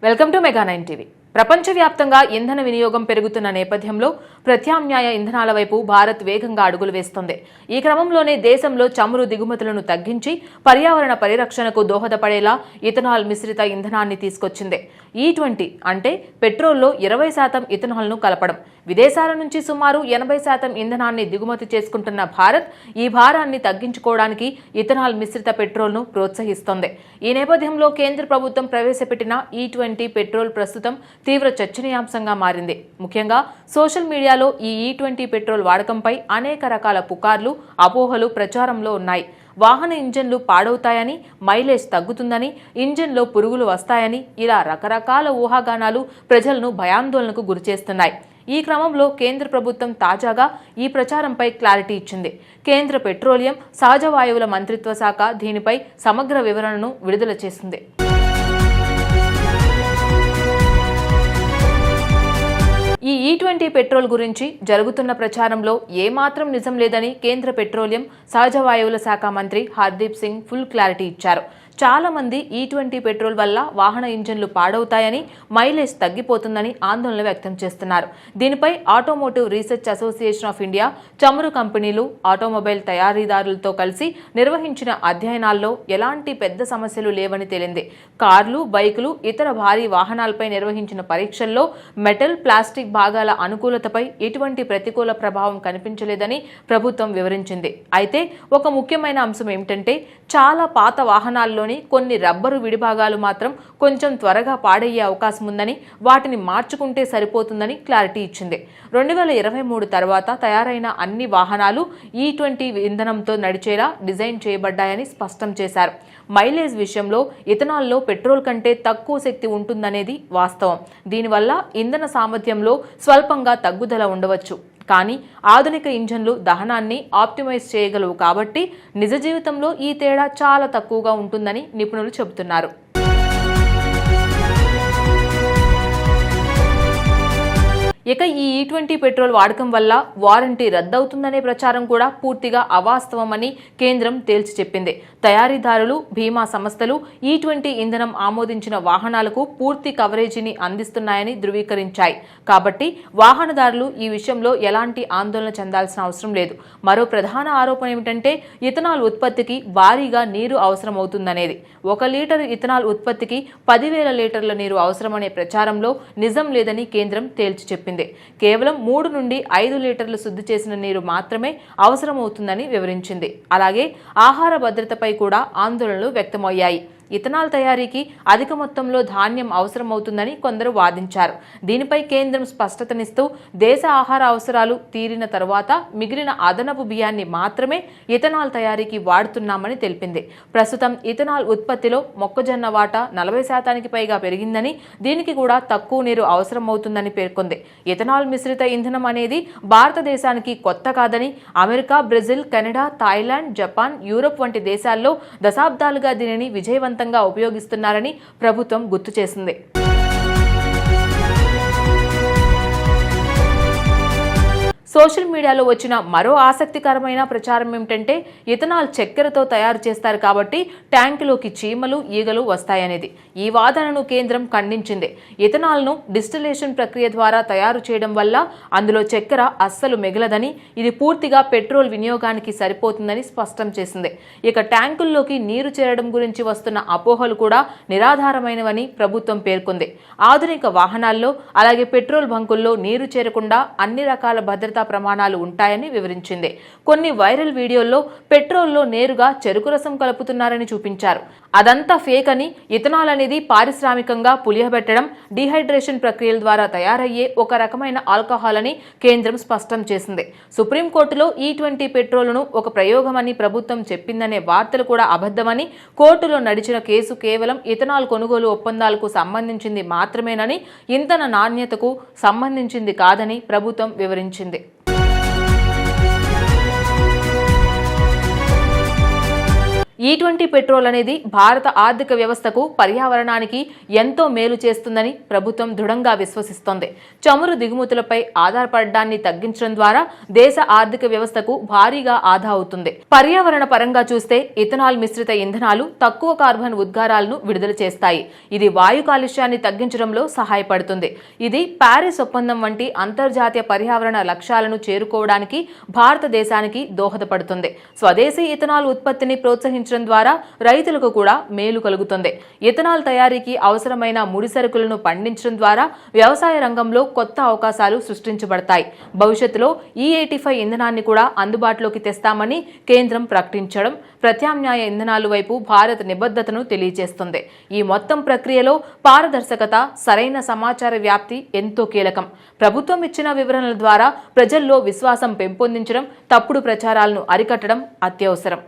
Welcome to మెగా9 TV. ప్రపంచవ్యాప్తంగా ఇంధన వినియోగం పెరుగుతున్న నేపథ్యంలో ప్రత్యామ్నాయ ఇంధనాల వైపు భారత్ వేగంగా అడుగులు వేస్తోంది. ఈ క్రమంలోనే దేశంలో చమురు దిగుమతులను తగ్గించి పర్యావరణ పరిరక్షణకు దోహదపడేలా ఇథనాల్ మిశ్రిత ఇంధనాన్ని తీసుకొచ్చింది. E20 అంటే పెట్రోల్లో 20% ఇథనాల్ను కలపడం. విదేశాల నుంచి సుమారు 80% ఇంధనాన్ని దిగుమతి చేసుకుంటున్న భారత్ ఈ భారాన్ని తగ్గించుకోవడానికి ఇథనాల్ మిశ్రిత పెట్రోల్ను ప్రోత్సహిస్తోంది. ఈ నేపథ్యంలో కేంద్ర ప్రభుత్వం ప్రవేశపెట్టిన E20 పెట్రోల్ ప్రస్తుతం తీవ్ర చర్చనీయాంశంగా మారింది. ముఖ్యంగా సోషల్ మీడియాలో ఈ E20 పెట్రోల్ వాడకంపై అనేక రకాల పుకార్లు, అపోహలు ప్రచారంలో ఉన్నాయి. వాహన ఇంజన్లు పాడవుతాయని, మైలేజ్ తగ్గుతుందని, ఇంజన్లో పురుగులు వస్తాయని ఇలా రకరకాల ఊహాగానాలు ప్రజలను భయాందోళనకు గురిచేస్తున్నాయి. ఈ క్రమంలో కేంద్ర ప్రభుత్వం తాజాగా ఈ ప్రచారంపై క్లారిటీ ఇచ్చింది. కేంద్ర పెట్రోలియం, సహజ వాయువుల మంత్రిత్వ శాఖ దీనిపై సమగ్ర వివరణను విడుదల చేసింది. ఈ E20 పెట్రోల్ గురించి జరుగుతున్న ప్రచారంలో ఏమాత్రం నిజం లేదని కేంద్ర పెట్రోలియం, సహజ వాయువుల శాఖ మంత్రి హర్దీప్ సింగ్ ఫుల్ క్లారిటీ ఇచ్చారు. చాలా మంది E20 పెట్రోల్ వల్ల వాహన ఇంజన్లు పాడవుతాయని, మైలేజ్ తగ్గిపోతుందని ఆందోళన వ్యక్తం చేస్తున్నారు. దీనిపై automotive research association of India చమురు కంపెనీలు, ఆటోమొబైల్ తయారీదారులతో కలిసి నిర్వహించిన అధ్యయనాల్లో ఎలాంటి పెద్ద సమస్యలు లేవని తేలింది. కార్లు, బైకులు, ఇతర భారీ వాహనాలపై నిర్వహించిన పరీక్షల్లో మెటల్, ప్లాస్టిక్ భాగాల అనుకూలతపై ఎటువంటి ప్రతికూల ప్రభావం కనిపించలేదని ప్రభుత్వం వివరించింది. అయితే ఒక ముఖ్యమైన అంశం ఏమిటంటే చాలా పాత వాహనాల్లో కొన్ని రబ్బరు విడిభాగాలు మాత్రం కొంచెం త్వరగా పాడయ్యే అవకాశం ఉందని, వాటిని మార్చుకుంటే సరిపోతుందని క్లారిటీ ఇచ్చింది. 2023 తర్వాత తయారైన అన్ని వాహనాలు E20 ఇంధనంతో నడిచేలా డిజైన్ చేయబడ్డాయని స్పష్టం చేశారు. మైలేజ్ విషయంలో ఇథనాల్లో పెట్రోల్ కంటే తక్కువ శక్తి ఉంటుందనేది వాస్తవం. దీనివల్ల ఇంధన సామర్థ్యంలో స్వల్పంగా తగ్గుదల ఉండవచ్చు. కానీ ఆధునిక ఇంజన్లు దహనాన్ని ఆప్టిమైజ్ చేయగలవు కాబట్టి నిజ జీవితంలో ఈ తేడా చాలా తక్కువగా ఉంటుందని నిపుణులు చెబుతున్నారు. ఇక ఈ E20 పెట్రోల్ వాడకం వల్ల వారంటీ రద్దవుతుందనే ప్రచారం కూడా పూర్తిగా అవాస్తవమని కేంద్రం తేల్చి చెప్పింది. తయారీదారులు, బీమా సంస్థలు E20 ఇంధనం ఆమోదించిన వాహనాలకు పూర్తి కవరేజీని అందిస్తున్నాయని ధృవీకరించాయి. కాబట్టి వాహనదారులు ఈ విషయంలో ఎలాంటి ఆందోళన చెందాల్సిన అవసరం లేదు. మరో ప్రధాన ఆరోపణ ఏమిటంటే ఇథనాల్ ఉత్పత్తికి భారీగా నీరు అవసరమవుతుందనేది. 1 లీటరు ఇథనాల్ ఉత్పత్తికి 10,000 లీటర్ల నీరు అవసరమనే ప్రచారంలో నిజం లేదని కేంద్రం తేల్చి చెప్పింది. కేవలం 3 నుండి 5 లీటర్లు శుద్ధి చేసిన నీరు మాత్రమే అవసరమవుతుందని వివరించింది. అలాగే ఆహార భద్రతపై కూడా ఆందోళనలు వ్యక్తమయ్యాయి. ఇథనాల్ తయారీకి అధిక మొత్తంలో ధాన్యం అవసరమవుతుందని కొందరు వాదించారు. దీనిపై కేంద్రం స్పష్టతనిస్తూ దేశ ఆహార అవసరాలు తీరిన తరువాత మిగిలిన అదనపు బియ్యాన్ని మాత్రమే ఇథనాల్ తయారీకి వాడుతున్నామని తెలిపింది. ప్రస్తుతం ఇథనాల్ ఉత్పత్తిలో మొక్కజొన్న వాటా 40% పైగా పెరిగిందని, దీనికి కూడా తక్కువ నీరు అవసరమవుతుందని పేర్కొంది. ఇథనాల్ మిశ్రిత ఇంధనం అనేది భారతదేశానికి కొత్త కాదని, America, Brazil, Canada, Thailand, Japan, Europe వంటి దేశాల్లో దశాబ్దాలుగా దీనిని విజయవంతంగా ఉపయోగిస్తున్నారని ప్రభుత్వం గుర్తు చేసింది. సోషల్ మీడియాలో వచ్చిన మరో ఆసక్తికరమైన ప్రచారం ఏమిటంటే ఇథనాల్ చక్కెరతో తయారు చేస్తారు కాబట్టి ట్యాంకులోకి చీమలు, ఈగలు వస్తాయనేది. ఈ వాదనను కేంద్రం ఖండించింది. ఇథనాల్ను డిస్టిలేషన్ ప్రక్రియ ద్వారా తయారు చేయడం వల్ల అందులో చక్కెర అస్సలు మిగలదని, ఇది పూర్తిగా పెట్రోల్ వినియోగానికి సరిపోతుందని స్పష్టం చేసింది. ఇక ట్యాంకుల్లోకి నీరు చేరడం గురించి వస్తున్న అపోహలు కూడా నిరాధారమైనవని ప్రభుత్వం పేర్కొంది. ఆధునిక వాహనాల్లో అలాగే పెట్రోల్ బంకుల్లో నీరు చేరకుండా అన్ని రకాల భద్రతా ప్రమాణాలు ఉంటాయని వివరించింది. కొన్ని వైరల్ వీడియోల్లో పెట్రోల్లో నేరుగా చెరుకు రసం కలుపుతున్నారని చూపించారు. అదంతా ఫేక్ అని, ఇథనాల్ అనేది పారిశ్రామికంగా పులియబెట్టడం, డీహైడ్రేషన్ ప్రక్రియల ద్వారా తయారయ్యే ఒక రకమైన ఆల్కహాల్ అని కేంద్రం స్పష్టం చేసింది. సుప్రీంకోర్టులో E20 పెట్రోల్ను ఒక ప్రయోగమని ప్రభుత్వం చెప్పిందనే వార్తలు కూడా అబద్ధమని, కోర్టులో నడిచిన కేసు కేవలం ఇథనాల్ కొనుగోలు ఒప్పందాలకు సంబంధించింది మాత్రమేనని, ఇంధన నాణ్యతకు సంబంధించింది కాదని ప్రభుత్వం వివరించింది. E20 పెట్రోల్ అనేది భారత ఆర్థిక వ్యవస్థకు పర్యావరణానికి ఎంతో మేలు చేస్తుందని ప్రభుత్వం దృఢంగా విశ్వసిస్తోంది. చమురు దిగుమతులపై ఆధారపడడాన్ని తగ్గించడం ద్వారా దేశ ఆర్థిక వ్యవస్థకు భారీగా ఆదా అవుతుంది. పర్యావరణ పరంగా చూస్తే ఇథనాల్ మిశ్రిత ఇంధనాలు తక్కువ కార్బన్ ఉద్గారాలను విడుదల చేస్తాయి. ఇది వాయు కాలుష్యాన్ని తగ్గించడంలో సహాయపడుతుంది. ఇది ప్యారిస్ ఒప్పందం వంటి అంతర్జాతీయ పర్యావరణ లక్ష్యాలను చేరుకోవడానికి భారతదేశానికి దోహదపడుతుంది. స్వదేశీ ఇథనాల్ ఉత్పత్తిని ప్రోత్సహించడం ద్వారా రైతులకు కూడా మేలు కలుగుతుంది. ఇథనాల్ తయారీకి అవసరమైన ముడి సరుకులను పండించడం ద్వారా వ్యవసాయ రంగంలో కొత్త అవకాశాలు సృష్టించబడతాయి. భవిష్యత్తులో E85 ఇంధనాన్ని కూడా అందుబాటులోకి తెస్తామని కేంద్రం ప్రకటించడం ప్రత్యామ్నాయ ఇంధనాల వైపు భారత్ నిబద్ధతను తెలియజేస్తుంది. ఈ మొత్తం ప్రక్రియలో పారదర్శకత, సరైన సమాచార వ్యాప్తి ఎంతో కీలకం. ప్రభుత్వం ఇచ్చిన వివరణల ద్వారా ప్రజల్లో విశ్వాసం పెంపొందించడం, తప్పుడు ప్రచారాలను అరికట్టడం అత్యవసరం.